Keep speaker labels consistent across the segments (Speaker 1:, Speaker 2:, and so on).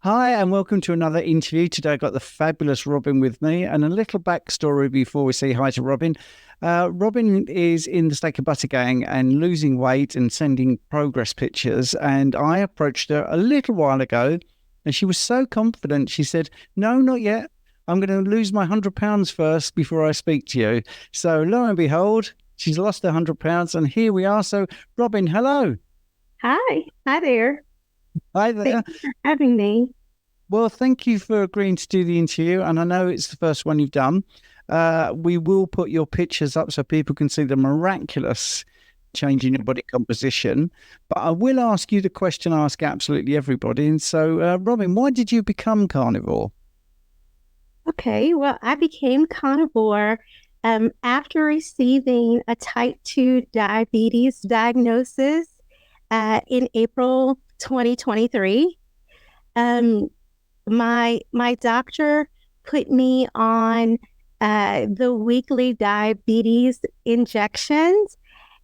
Speaker 1: Hi, and welcome to another interview. Today, I've got the fabulous Robin with me, and a little backstory before we say hi to Robin. Robin is in the Steak and Butter Gang and losing weight and sending progress pictures. And I approached her a little while ago, and she was so confident. She said, "No, not yet. I'm going to lose my £100 first before I speak to you." So, lo and behold, she's lost her £100, and here we are. So, Robin, hello.
Speaker 2: Hi. Hi there.
Speaker 1: Hi
Speaker 2: Thank
Speaker 1: there.
Speaker 2: you for having me.
Speaker 1: Well, thank you for agreeing to do the interview. And I know it's the first one you've done. We will put your pictures up so people can see the miraculous change in your body composition. But I will ask you the question I ask absolutely everybody. And so, Robin, why did you become carnivore?
Speaker 2: Okay, well, I became carnivore after receiving a type 2 diabetes diagnosis in April 2023. Um, my doctor put me on the weekly diabetes injections.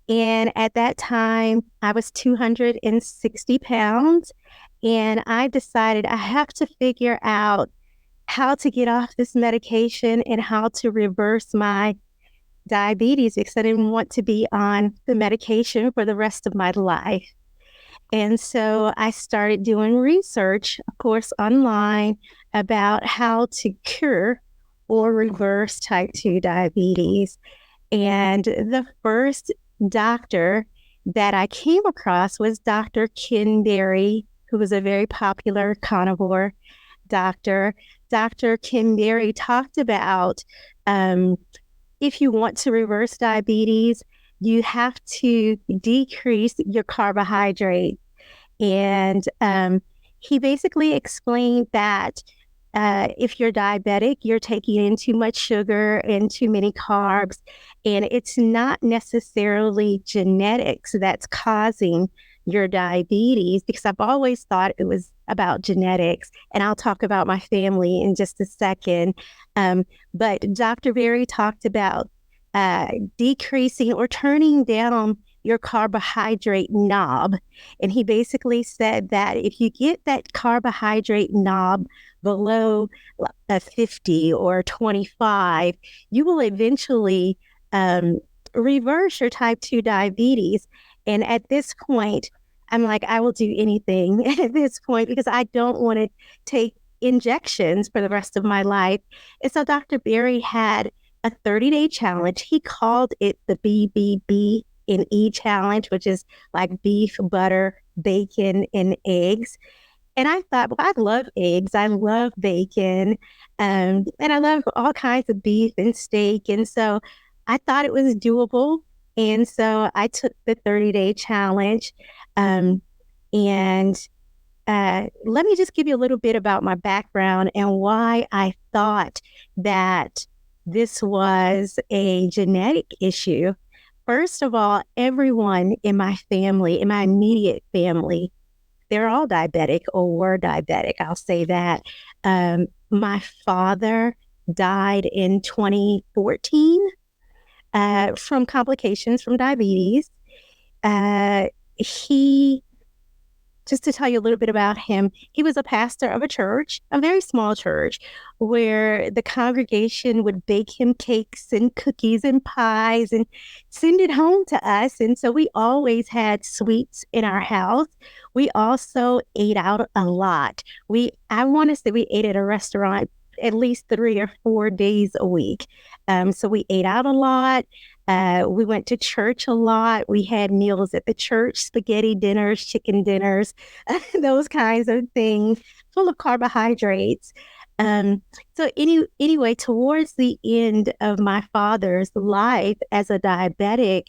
Speaker 2: And at that time, I was 260 pounds. And I decided I have to figure out how to get off this medication and how to reverse my diabetes because I didn't want to be on the medication for the rest of my life. And so I started doing research, of course, online about how to cure or reverse type 2 diabetes. And the first doctor that I came across was Dr. Ken Berry, who was a very popular carnivore doctor. Dr. Ken Berry talked about if you want to reverse diabetes, you have to decrease your carbohydrate. And he basically explained that if you're diabetic, you're taking in too much sugar and too many carbs, and it's not necessarily genetics that's causing your diabetes, because I've always thought it was about genetics. And I'll talk about my family in just a second. But Dr. Berry talked about decreasing or turning down your carbohydrate knob. And he basically said that if you get that carbohydrate knob below 50 or 25, you will eventually reverse your type 2 diabetes. And at this point, I'm like, I will do anything at this point because I don't want to take injections for the rest of my life. And so Dr. Berry had a 30-day challenge. He called it the BBBE challenge, which is like beef, butter, bacon, and eggs. And I thought, well, I love eggs. I love bacon. And I love all kinds of beef and steak. And so I thought it was doable. And so I took the 30-day challenge. Um, and Let me just give you a little bit about my background and why I thought that this was a genetic issue. First of all, everyone in my family, in my immediate family, they're all diabetic or were diabetic. I'll say that. My father died in 2014 from complications from diabetes. He Just to tell you a little bit about him, he was a pastor of a church, a very small church, where the congregation would bake him cakes and cookies and pies and send it home to us. And so we always had sweets in our house. We also ate out a lot. I want to say we ate at a restaurant at least 3 or 4 days a week. So we ate out a lot. We went to church a lot. We had meals at the church, spaghetti dinners, chicken dinners, those kinds of things, full of carbohydrates. Um, anyway, towards the end of my father's life as a diabetic,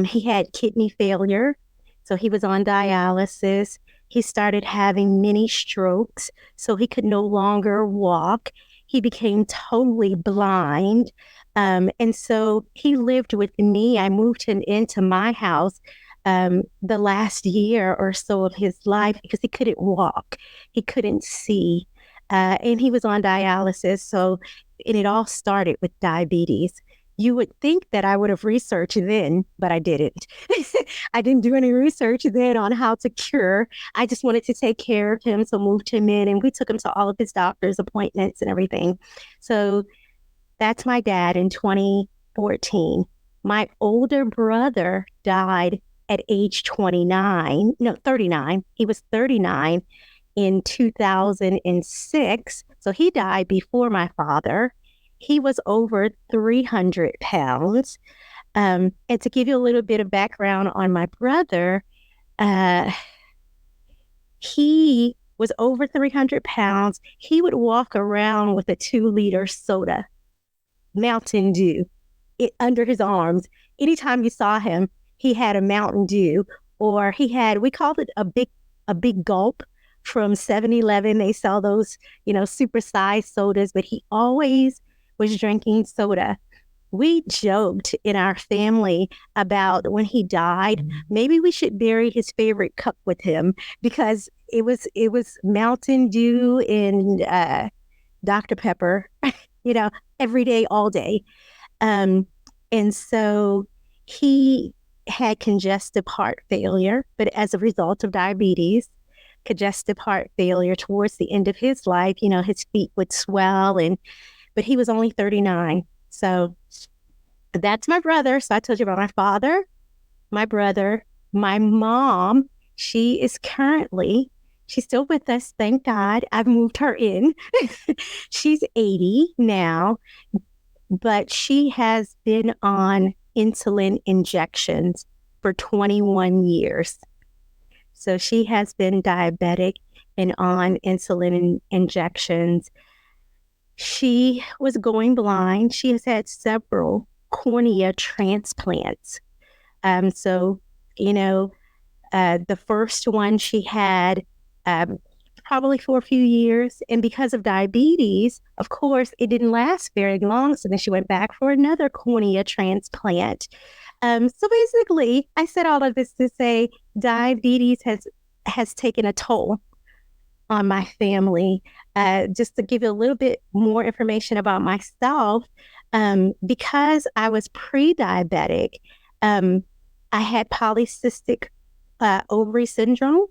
Speaker 2: he had kidney failure. So he was on dialysis. He started having many strokes, so he could no longer walk. He became totally blind. And so he lived with me. I moved him into my house the last year or so of his life because he couldn't walk, he couldn't see, and he was on dialysis. And it all started with diabetes. you would think that I would have researched then, but I didn't. I didn't do any research then on how to cure. I just wanted to take care of him. So moved him in and we took him to all of his doctor's appointments and everything. So that's my dad in 2014. My older brother died at age 39. He was 39 in 2006. So he died before my father. He was over 300 pounds. And to give you a little bit of background on my brother, he was over 300 pounds. He would walk around with a 2-liter soda, Mountain Dew, under his arms. Anytime you saw him, he had a Mountain Dew, or we called it a big gulp from 7-Eleven. They sell those, supersized sodas, but he always was drinking soda. We joked in our family about when he died, maybe we should bury his favorite cup with him, because it was Mountain Dew and Dr. Pepper, every day, all day. And so he had congestive heart failure, but as a result of diabetes, congestive heart failure towards the end of his life, his feet would swell, but he was only 39. So that's my brother. So I told you about my father, my brother, my mom. She's still with us. Thank God. I've moved her in. She's 80 now, but she has been on insulin injections for 21 years. So she has been diabetic and on insulin injections. She was going blind. She has had several cornea transplants. The first one she had probably for a few years. And because of diabetes, of course, it didn't last very long. So then she went back for another cornea transplant. So basically, I said all of this to say diabetes has taken a toll on my family. Just to give you a little bit more information about myself, because I was pre-diabetic, I had polycystic ovary syndrome.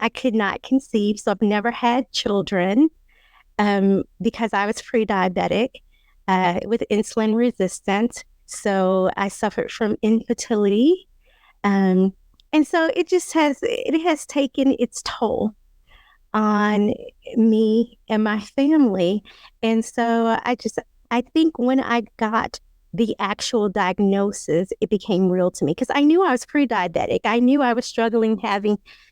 Speaker 2: I could not conceive, so I've never had children because I was pre-diabetic with insulin resistance. So I suffered from infertility. And so it has taken its toll on me and my family. And so I think when I got the actual diagnosis, it became real to me because I knew I was pre-diabetic. I knew I was struggling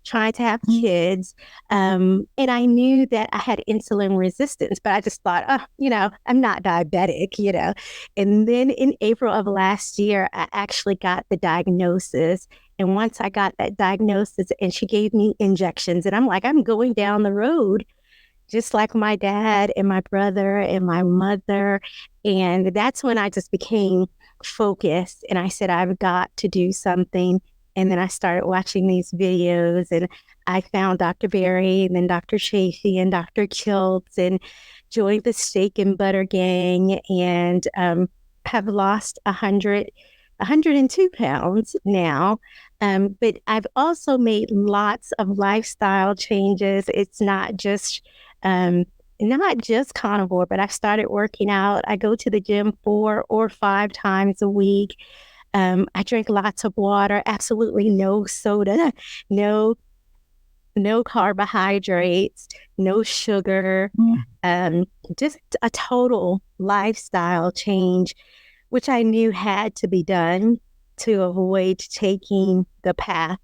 Speaker 2: trying to have kids. And I knew that I had insulin resistance, but I just thought, I'm not diabetic, And then in April of last year, I actually got the diagnosis. And once I got that diagnosis and she gave me injections, and I'm like, I'm going down the road just like my dad and my brother and my mother. And that's when I just became focused. And I said, I've got to do something. And then I started watching these videos and I found Dr. Berry and then Dr. Chafee and Dr. Kiltz and joined the Steak and Butter Gang and have lost 102 pounds now. But I've also made lots of lifestyle changes. It's not just carnivore, but I've started working out. I go to the gym 4 or 5 times a week. I drink lots of water, absolutely no soda, no carbohydrates, no sugar, just a total lifestyle change, which I knew had to be done to avoid taking the path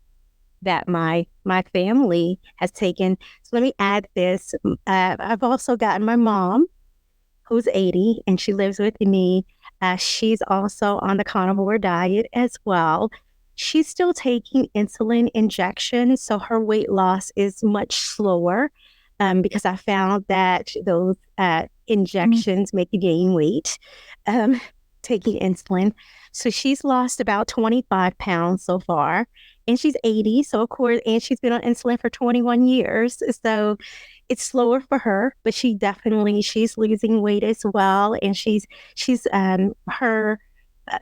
Speaker 2: that my family has taken. So let me add this. I've also gotten my mom, who's 80, and she lives with me. She's also on the carnivore diet as well. She's still taking insulin injections, so her weight loss is much slower because I found that those injections make you gain weight, taking insulin. So she's lost about 25 pounds so far. And she's 80, so of course, and she's been on insulin for 21 years. So, it's slower for her, but she's losing weight as well, and she's her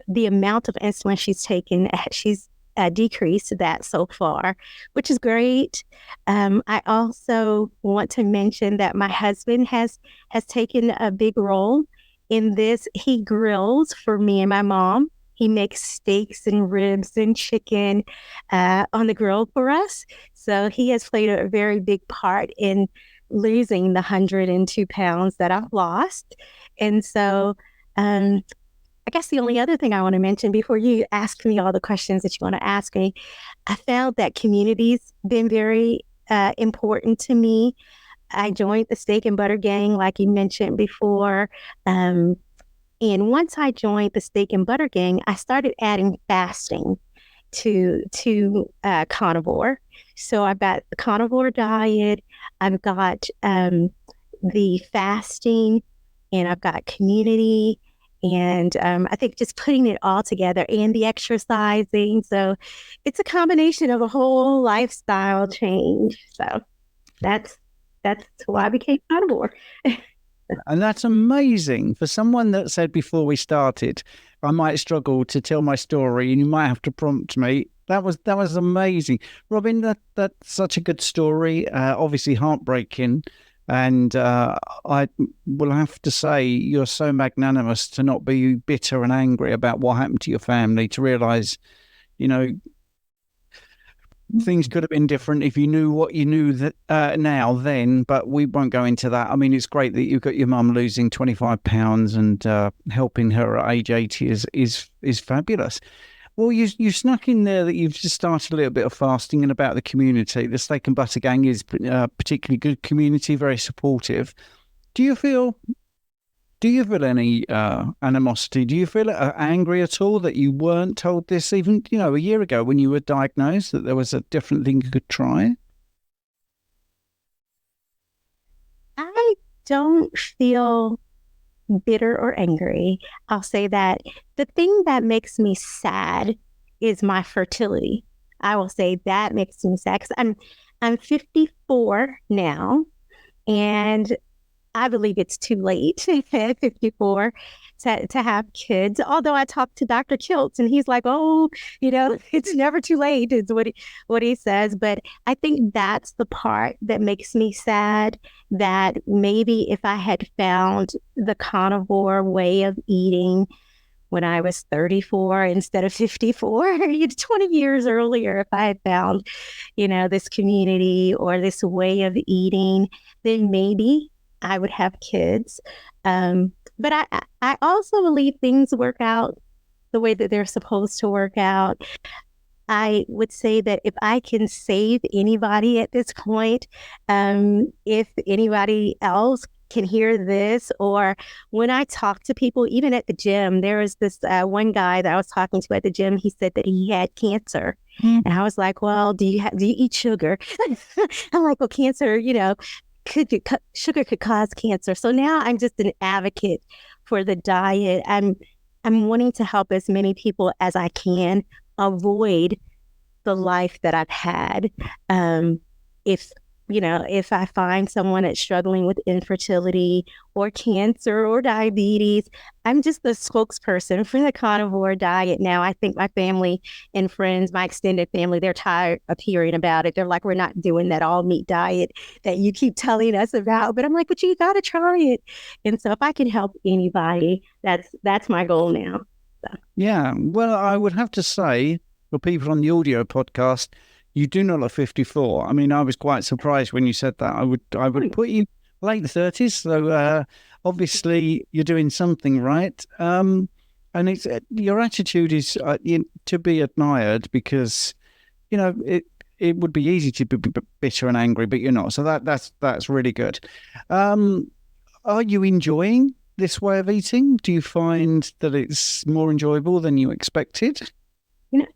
Speaker 2: the amount of insulin she's taken, she's decreased that so far, which is great. I also want to mention that my husband has taken a big role in this. He grills for me and my mom. He makes steaks and ribs and chicken on the grill for us. So he has played a very big part in losing the 102 pounds that I've lost. And so I guess the only other thing I want to mention before you ask me all the questions that you want to ask me, I found that community's been very important to me. I joined the Steak and Butter Gang, like you mentioned before. And once I joined the Steak and Butter Gang, I started adding fasting to carnivore. So I've got the carnivore diet, I've got the fasting, and I've got community. And I think just putting it all together and the exercising. So it's a combination of a whole lifestyle change. So that's why I became carnivore.
Speaker 1: And that's amazing. For someone that said before we started, I might struggle to tell my story and you might have to prompt me. That was amazing. Robin, that's such a good story. Obviously heartbreaking. And I will have to say, you're so magnanimous to not be bitter and angry about what happened to your family, to realise, things could have been different if you knew what you knew now then, but we won't go into that. I mean, it's great that you've got your mum losing 25 pounds and helping her at age 80 is fabulous. Well, you snuck in there that you've just started a little bit of fasting and about the community. The Steak and Butter Gang is a particularly good community, very supportive. Do you feel any animosity? Do you feel angry at all that you weren't told this even, a year ago when you were diagnosed, that there was a different thing you could try?
Speaker 2: I don't feel bitter or angry. I'll say that the thing that makes me sad is my fertility. I will say that makes me sad because I'm 54 now, and I believe it's too late at 54 to have kids. Although I talked to Dr. Kiltz and he's like, oh, it's never too late is what he says. But I think that's the part that makes me sad, that maybe if I had found the carnivore way of eating when I was 34 instead of 54, 20 years earlier, if I had found, this community or this way of eating, then maybe I would have kids. But I also believe things work out the way that they're supposed to work out. I would say that if I can save anybody at this point, if anybody else can hear this, or when I talk to people, even at the gym, there was this one guy that I was talking to at the gym. He said that he had cancer. And I was like, well, do you eat sugar? I'm like, well, cancer, sugar could cause cancer. So now I'm just an advocate for the diet. I'm wanting to help as many people as I can avoid the life that I've had. If I find someone that's struggling with infertility or cancer or diabetes, I'm just the spokesperson for the carnivore diet now. I think my family and friends, my extended family, they're tired of hearing about it. They're like, we're not doing that all meat diet that you keep telling us about. But I'm like, but you got to try it. And so if I can help anybody, that's my goal now. So.
Speaker 1: Yeah. Well, I would have to say, for people on the audio podcast, you do not look 54. I mean, I was quite surprised when you said that. I would put you late 30s. So obviously you're doing something right. And it's your attitude is to be admired, because it would be easy to be bitter and angry, but you're not. So that's really good. Are you enjoying this way of eating? Do you find that it's more enjoyable than you expected?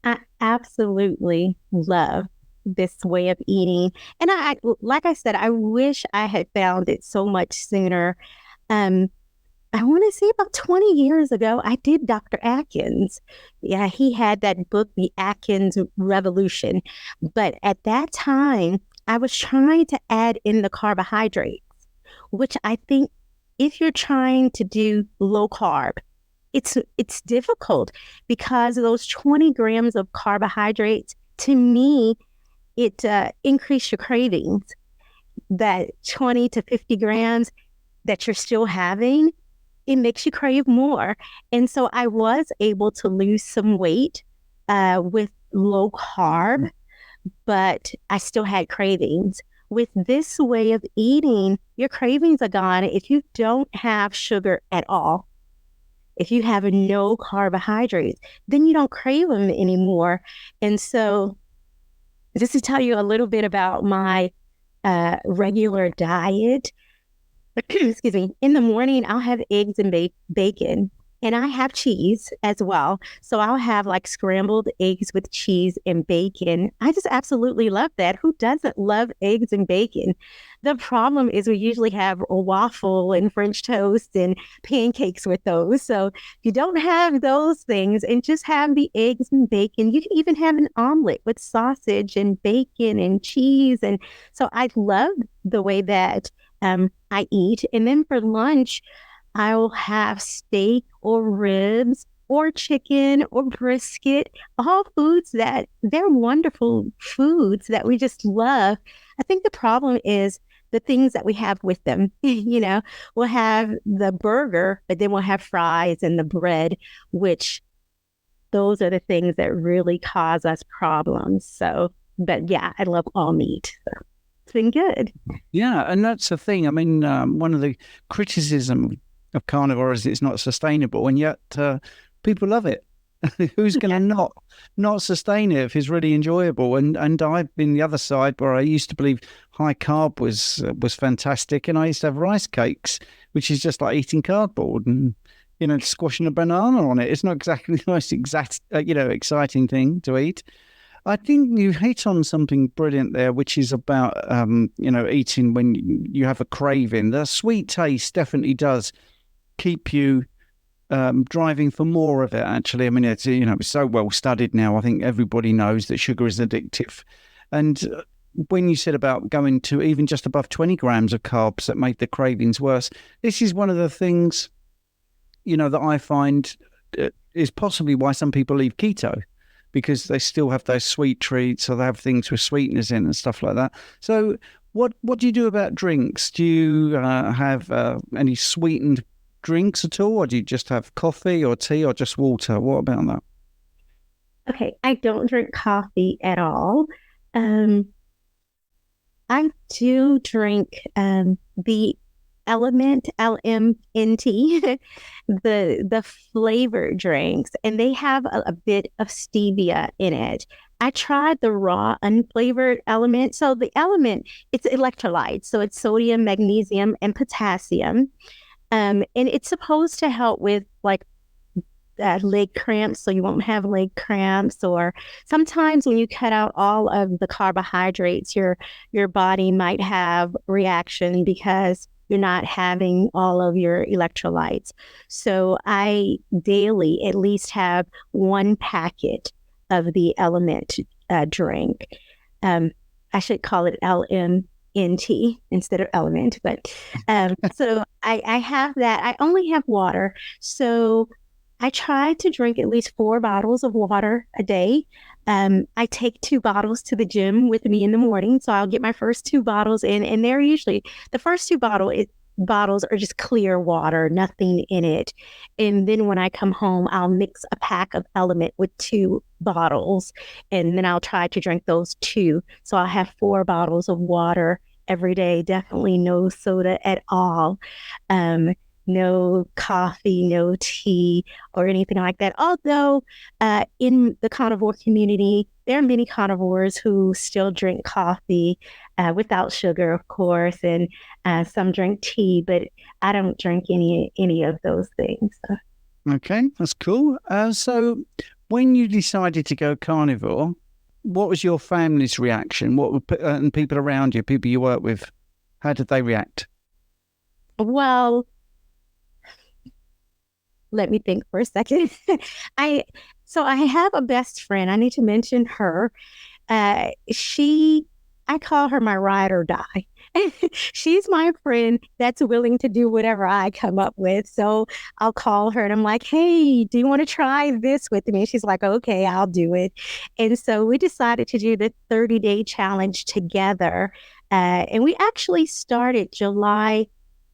Speaker 2: I absolutely love this way of eating. And I like I said, I wish I had found it so much sooner. I want to say about 20 years ago, I did Dr. Atkins. Yeah, he had that book, The Atkins Revolution. But at that time, I was trying to add in the carbohydrates, which I think if you're trying to do low carb, it's difficult because those 20 grams of carbohydrates, to me, it increase your cravings. That 20 to 50 grams that you're still having, it makes you crave more. And so I was able to lose some weight with low carb, but I still had cravings. With this way of eating, your cravings are gone if you don't have sugar at all. If you have no carbohydrates, then you don't crave them anymore. And so, just to tell you a little bit about my regular diet, excuse me, in the morning, I'll have eggs and bacon, and I have cheese as well. So I'll have like scrambled eggs with cheese and bacon. I just absolutely love that. Who doesn't love eggs and bacon? The problem is we usually have a waffle and French toast and pancakes with those. So if you don't have those things and just have the eggs and bacon, you can even have an omelet with sausage and bacon and cheese. And so I love the way that I eat. And then for lunch, I will have steak or ribs or chicken or brisket, all foods that they're wonderful foods that we just love. I think the problem is the things that we have with them. We'll have the burger, but then we'll have fries and the bread, which those are the things that really cause us problems. So, but yeah, I love all meat. So it's been good.
Speaker 1: Yeah, and that's the thing. I mean, one of the criticism of carnivore is it's not sustainable, and yet people love it. Who's going to not sustain it if it's really enjoyable? And I've been the other side where I used to believe high carb was fantastic, and I used to have rice cakes, which is just like eating cardboard and squashing a banana on it. It's not exactly the most exciting thing to eat. I think you hit on something brilliant there, which is about eating when you have a craving. The sweet taste definitely does keep you driving for more of it. Actually, I mean, it's so well studied now. I think everybody knows that sugar is addictive. And when you said about going to even just above 20 grams of carbs that make the cravings worse, this is one of the things that I find is possibly why some people leave keto, because they still have those sweet treats or they have things with sweeteners in and stuff like that. So what do you do about drinks? Do you have any sweetened drinks at all, or do you just have coffee or tea or just water? What about that?
Speaker 2: Okay, I don't drink coffee at all. I do drink the Element, LMNT, the flavored drinks, and they have a bit of stevia in it. I tried the raw unflavored Element. So the Element, it's electrolytes. So it's sodium, magnesium, and potassium. And it's supposed to help with like leg cramps, so you won't have leg cramps. Or sometimes when you cut out all of the carbohydrates, your body might have reaction because you're not having all of your electrolytes. So I daily at least have one packet of the Element drink. I should call it LMNT instead of Element, but so I have that. I only have water. So I try to drink at least 4 bottles of water a day. I take 2 bottles to the gym with me in the morning. So I'll get my first 2 bottles in, and they're usually the first 2 bottles are just clear water, nothing in it. And then when I come home, I'll mix a pack of Element with 2 bottles, and then I'll try to drink those 2. So I'll have 4 bottles of water every day. Definitely no soda at all. No coffee, no tea, or anything like that. Although in the carnivore community, there are many carnivores who still drink coffee without sugar, of course, and some drink tea, but I don't drink any of those things. So.
Speaker 1: Okay, that's cool. So when you decided to go carnivore, what was your family's reaction? What were and people around you, people you work with, how did they react?
Speaker 2: Well, let me think for a second. I have a best friend. I need to mention her. She I call her my ride or die. She's my friend that's willing to do whatever I come up with. So I'll call her and I'm like, hey, do you want to try this with me? She's like, okay, I'll do it. And so we decided to do the 30-day challenge together. And we actually started July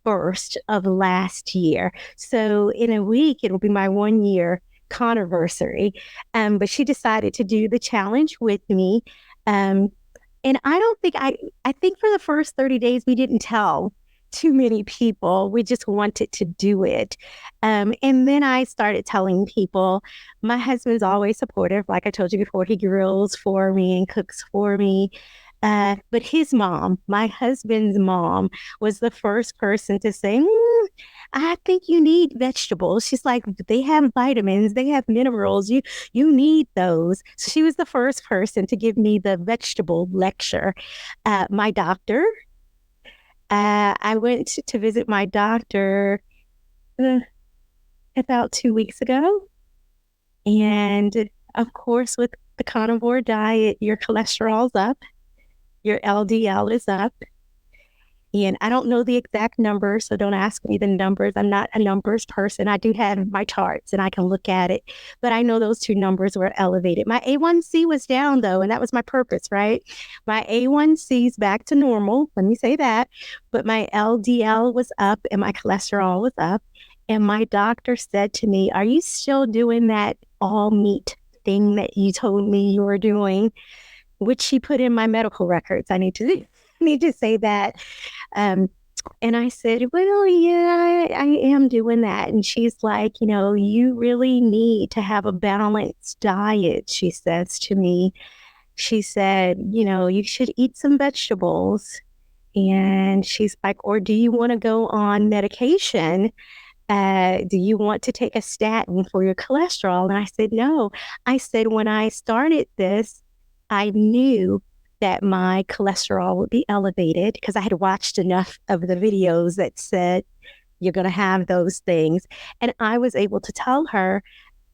Speaker 2: 1st of last year. So in a week, it'll be my 1 year carniversary. But she decided to do the challenge with me. And I don't think I think for the first 30 days, we didn't tell too many people. We just wanted to do it. And then I started telling people. My husband's always supportive. Like I told you before, he grills for me and cooks for me. But his mom, my husband's mom, was the first person to say, I think you need vegetables. She's like, they have vitamins, they have minerals. You need those. So she was the first person to give me the vegetable lecture. My doctor, I went to visit my doctor about 2 weeks ago. And of course, with the carnivore diet, your cholesterol's up. Your LDL is up. And I don't know the exact numbers, so don't ask me the numbers. I'm not a numbers person. I do have my charts and I can look at it, but I know those two numbers were elevated. My A1C was down though, and that was my purpose, right? My A1C is back to normal. Let me say that. But my LDL was up and my cholesterol was up. And my doctor said to me, are you still doing that all meat thing that you told me you were doing? Which she put in my medical records. I need to say that. And I said, well, yeah, I am doing that. And she's like, you really need to have a balanced diet, she says to me. She said, you should eat some vegetables. And she's like, or do you want to go on medication? Do you want to take a statin for your cholesterol? And I said, no. I said, when I started this, I knew that my cholesterol would be elevated because I had watched enough of the videos that said you're going to have those things. And I was able to tell her,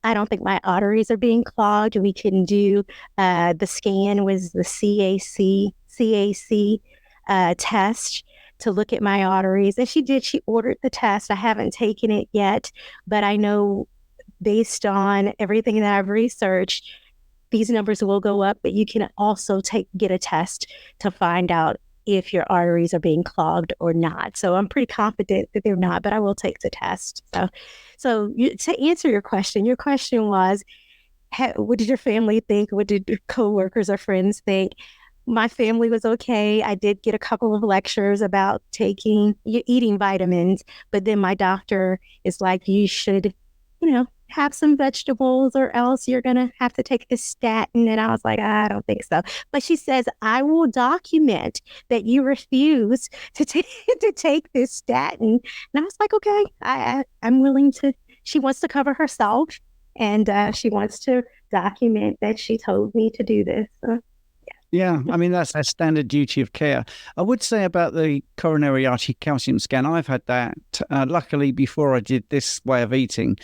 Speaker 2: I don't think my arteries are being clogged. We can do the scan was the CAC test to look at my arteries. And she did. She ordered the test. I haven't taken it yet, but I know based on everything that I've researched, these numbers will go up, but you can also get a test to find out if your arteries are being clogged or not. So I'm pretty confident that they're not, but I will take the test. So to answer your question was, what did your family think? What did coworkers or friends think? My family was okay. I did get a couple of lectures about eating vitamins, but then my doctor is like, you should, have some vegetables or else you're going to have to take this statin. And I was like, I don't think so. But she says, I will document that you refuse to take this statin. And I was like, okay, I'm willing to. She wants to cover herself and she wants to document that she told me to do this.
Speaker 1: Yeah, I mean, that's a standard duty of care. I would say about the coronary artery calcium scan, I've had that luckily before I did this way of eating.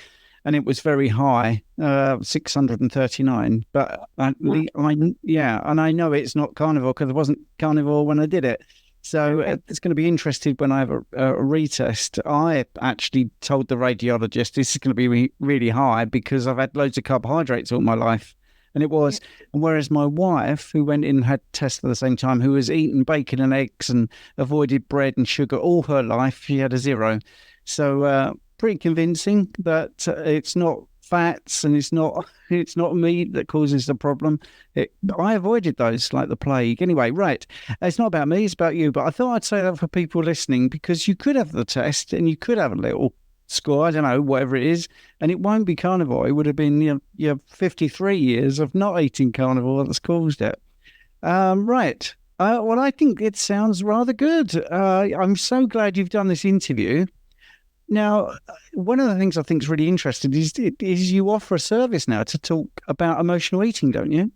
Speaker 1: And it was very high, 639. But and I know it's not carnivore because it wasn't carnivore when I did it. So it's going to be interesting when I have a retest. I actually told the radiologist this is going to be really high because I've had loads of carbohydrates all my life. And it was. And whereas my wife, who went in and had tests at the same time, who has eaten bacon and eggs and avoided bread and sugar all her life, she had a 0. So pretty convincing that it's not fats and it's not meat that causes the problem. I avoided those like the plague. Anyway, right. It's not about me, it's about you. But I thought I'd say that for people listening because you could have the test and you could have a little score, I don't know, whatever it is, and it won't be carnivore. It would have been your 53 years of not eating carnivore that's caused it. Right. Well, I think it sounds rather good. I'm so glad you've done this interview. Now, one of the things I think is really interesting is you offer a service now to talk about emotional eating, don't you?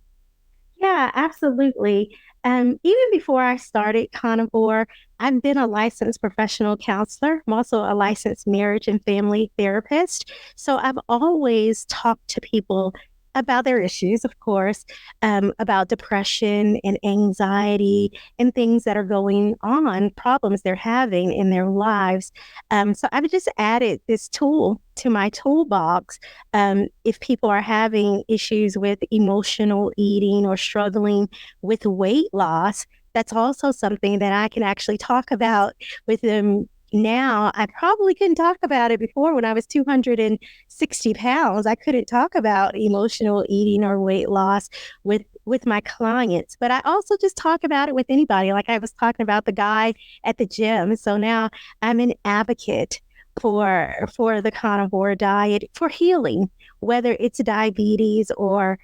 Speaker 2: Yeah, absolutely. Even before I started carnivore, I've been a licensed professional counselor. I'm also a licensed marriage and family therapist. So I've always talked to people about their issues, of course, about depression and anxiety and things that are going on, problems they're having in their lives. So I've just added this tool to my toolbox. If people are having issues with emotional eating or struggling with weight loss, that's also something that I can actually talk about with them now. I probably couldn't talk about it before when I was 260 pounds. I couldn't talk about emotional eating or weight loss with my clients, but I also just talk about it with anybody. Like I was talking about the guy at the gym. So now I'm an advocate for the carnivore diet for healing, whether it's diabetes or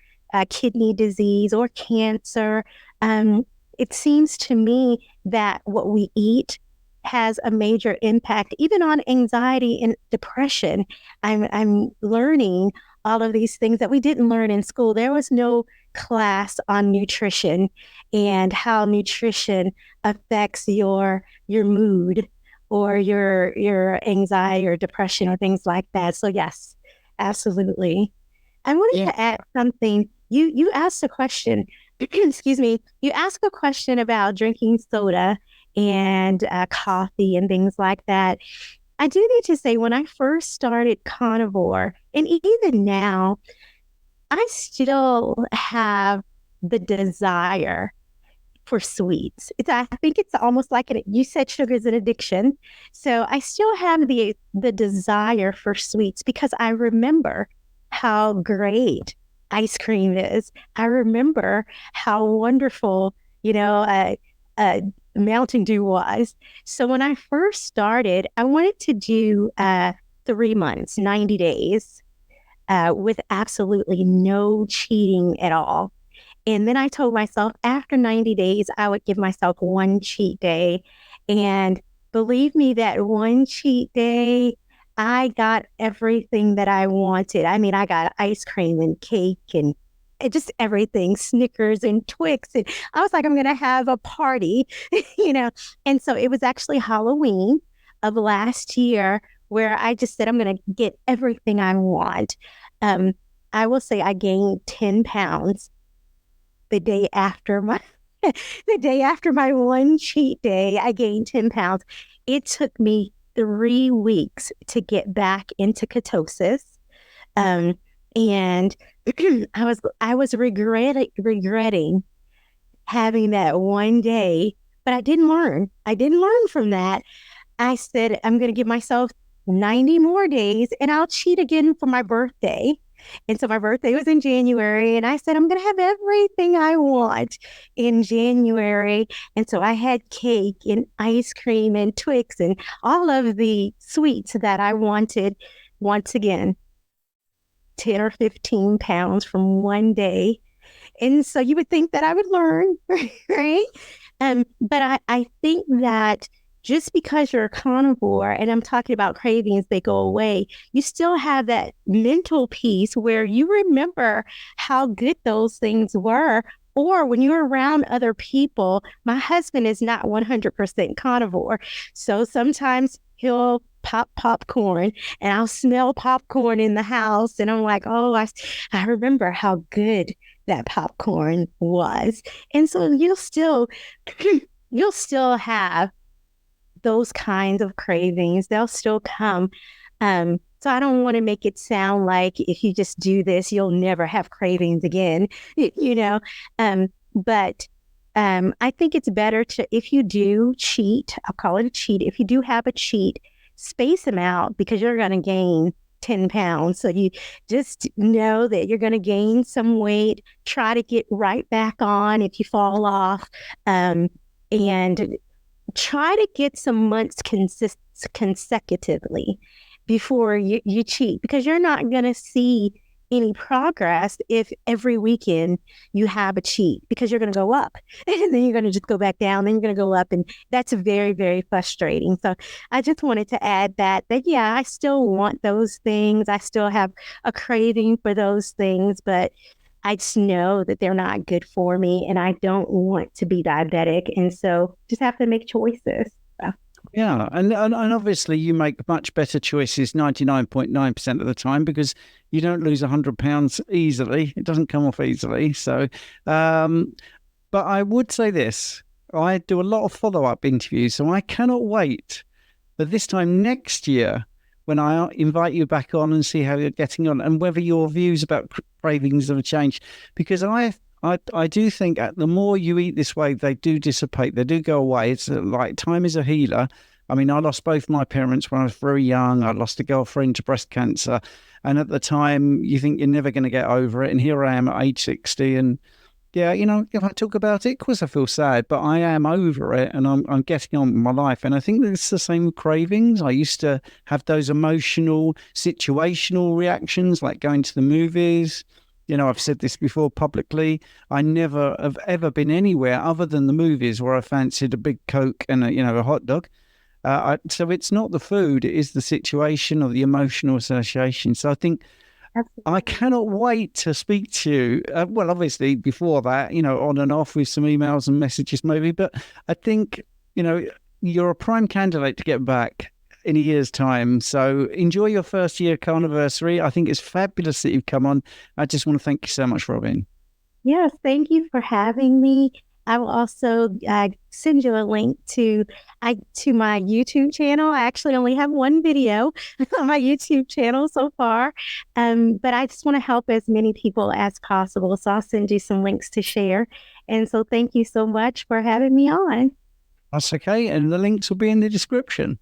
Speaker 2: kidney disease or cancer. It seems to me that what we eat has a major impact, even on anxiety and depression. I'm learning all of these things that we didn't learn in school. There was no class on nutrition and how nutrition affects your mood or your anxiety or depression or things like that. So yes, absolutely. I wanted
Speaker 1: Yeah.
Speaker 2: to add something. You asked a question, excuse me, you asked a question about drinking soda and coffee and things like that. I do need to say, when I first started carnivore, and even now, I still have the desire for sweets. I think it's almost like you said sugar is an addiction. So I still have the desire for sweets because I remember how great ice cream is. I remember how wonderful, uh, Mountain Dew was. So when I first started, I wanted to do 3 months, 90 days, with absolutely no cheating at all. And then I told myself after 90 days, I would give myself one cheat day. And believe me, that one cheat day, I got everything that I wanted. I mean, I got ice cream and cake and just everything, Snickers and Twix. And I was like, I'm going to have a party, you know. And so it was actually Halloween of last year where I just said, I'm going to get everything I want. Um, I will say I gained 10 pounds the day after my the day after my one cheat day. I gained 10 pounds. It took me 3 weeks to get back into ketosis. Um, and I was regretting having that one day, but I didn't learn. I didn't learn from that. I said, I'm going to give myself 90 more days and I'll cheat again for my birthday. And so my birthday was in January, and I said, I'm going to have everything I want in January. And so I had cake and ice cream and Twix and all of the sweets that I wanted. Once again, 10 or 15 pounds from one day. And so you would think that I would learn, right? But I think that just because you're a carnivore, and I'm talking about cravings, they go away, you still have that mental piece where you remember how good those things were. Or when you're around other people, my husband is not 100% carnivore. So sometimes he'll pop popcorn and I'll smell popcorn in the house. And I'm like, oh, I remember how good that popcorn was. And so you'll still have those kinds of cravings. They'll still come. So I don't want to make it sound like if you just do this, you'll never have cravings again, you know. But I think it's better to, if you do cheat, I'll call it a cheat. If you do have a cheat, space them out because you're going to gain 10 pounds. So you just know that you're going to gain some weight, try to get right back on if you fall off, and try to get some months consecutively before you cheat, because you're not going to see any progress if every weekend you have a cheat, because you're going to go up and then you're going to just go back down, then you're going to go up, and that's very, very frustrating. So I just wanted to add that yeah, I still want those things. I still have a craving for those things, but I just know that they're not good for me and I don't want to be diabetic. And so just have to make choices. So.
Speaker 1: Yeah, and obviously you make much better choices 99.9% of the time because you don't lose 100 pounds easily. It doesn't come off easily. So, um, but I would say this: I do a lot of follow-up interviews, so I cannot wait for this time next year when I invite you back on and see how you're getting on and whether your views about cravings have changed. Because I do think the more you eat this way, they do dissipate. They do go away. It's like time is a healer. I mean, I lost both my parents when I was very young. I lost a girlfriend to breast cancer. And at the time, you think you're never going to get over it. And here I am at age 60. And yeah, if I talk about it, of course I feel sad, but I am over it and I'm getting on with my life. And I think it's the same with cravings. I used to have those emotional, situational reactions, like going to the movies. I've said this before publicly. I never have ever been anywhere other than the movies where I fancied a big Coke and a hot dog. So it's not the food; it is the situation or the emotional association. So I think I cannot wait to speak to you. Well, obviously before that, on and off with some emails and messages maybe. But I think you're a prime candidate to get back in a year's time. So enjoy your first year carniversary. I think it's fabulous that you've come on. I just want to thank you so much, Robin.
Speaker 2: Yes, thank you for having me. I will also send you a link to my YouTube channel. I actually only have one video on my YouTube channel so far, but I just want to help as many people as possible. So I'll send you some links to share. And so thank you so much for having me on.
Speaker 1: That's okay. And the links will be in the description.